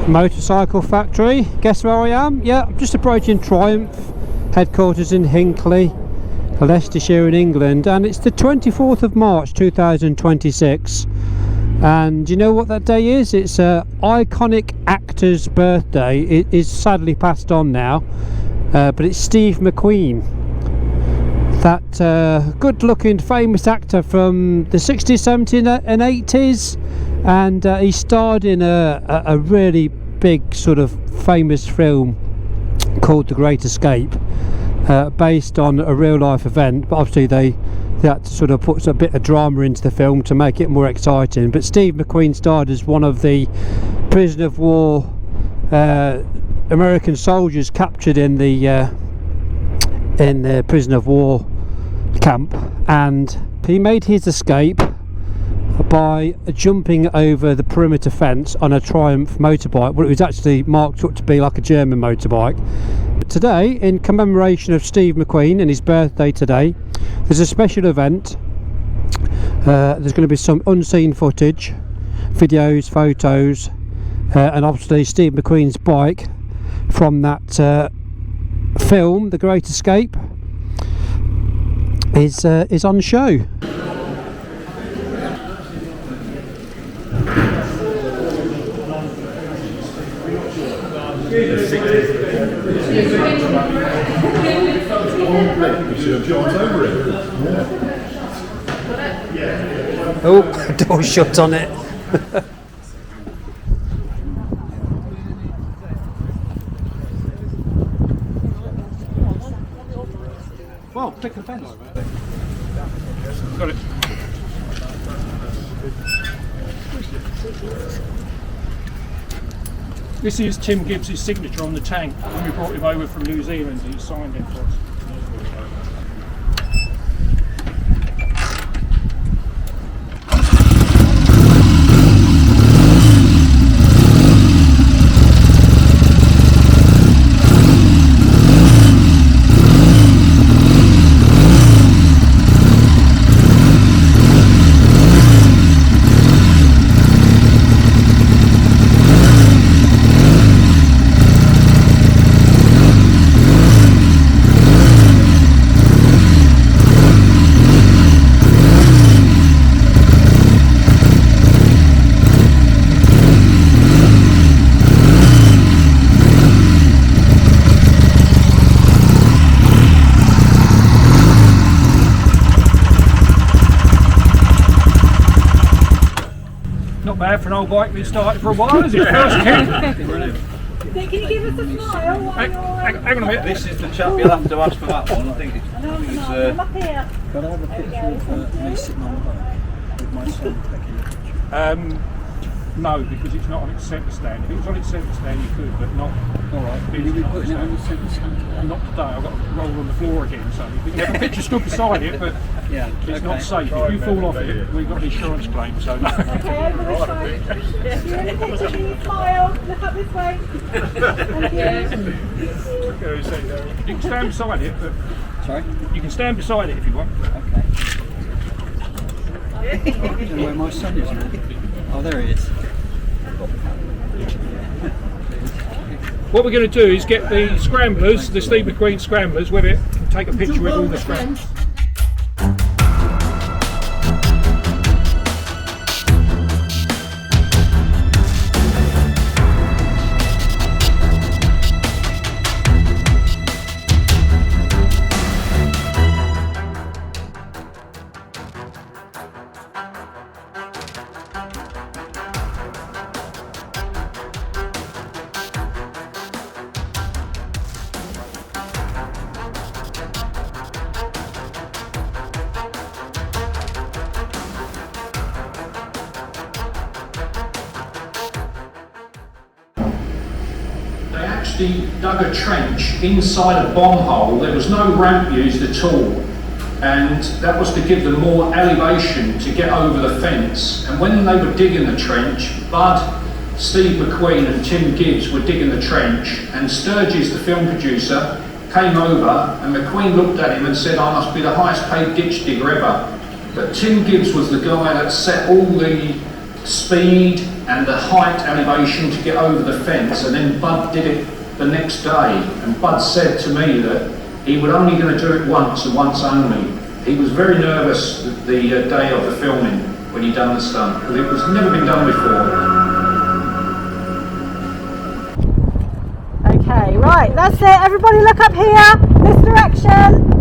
Motorcycle factory. Guess where I am? Yeah, I'm just approaching Triumph headquarters in Hinckley, Leicestershire in England, and it's the 24th of March 2026. And you know what that day is? It's an iconic actor's birthday. It is sadly passed on now, but it's Steve McQueen, that good-looking famous actor from the 60s, 70s and 80s, and he starred in a really big sort of famous film called The Great Escape, based on a real-life event, but obviously they had to sort of put a bit of drama into the film to make it more exciting. But Steve McQueen starred as one of the prisoner of war American soldiers captured in the prisoner of war camp, and he made his escape by jumping over the perimeter fence on a Triumph motorbike. Well, it was actually marked up to be like a German motorbike. But today, in commemoration of Steve McQueen and his birthday today, there's a special event. There's going to be some unseen footage, videos, photos, and obviously Steve McQueen's bike from that film, The Great Escape, is on show. Oh, door shut on it. Well, click the fence. Got it. This is Tim Gibbs' signature on the tank. We brought him over from New Zealand and he signed it for us. Not bad for an old bike we've started for a while, is it? Brilliant. Can you give us a smile? Hang on a minute. This is the chap you'll have to ask for that one. I think it's. I'm up here. Could I have a picture of me sitting on the bike with my son taking a picture? No, because it's not on its centre stand. If it was on its centre stand, you could, but not. Alright, will you be putting it on the centre stand? Not today. I've got to roll on the floor again, so we can have a picture stood beside it, but Yeah, it's not safe. If you fall off it, we've got an insurance claim, so no. Okay, over this way. You're in a picture, can you smile? Look up this way. Thank you. You can stand beside it, but Sorry? you can stand beside it if you want. Okay. I don't know where my son is now. Oh, there he is. What we're going to do is get the scramblers, the Steve McQueen scramblers with it, and take a picture with all the scramblers. Actually dug a trench inside a bomb hole. There was no ramp used at all, and that was to give them more elevation to get over the fence. And when they were digging the trench, Bud, Steve McQueen and Tim Gibbs were digging the trench, and Sturgis, the film producer, came over, and McQueen looked at him and said, "I must be the highest paid ditch digger ever." But Tim Gibbs was the guy that set all the speed and the height elevation to get over the fence, and then Bud did it the next day. And Bud said to me that he was only going to do it once and once only. He was very nervous the day of the filming when he done the stunt, because it was never been done before. Okay, right, that's it. Everybody look up here. This direction.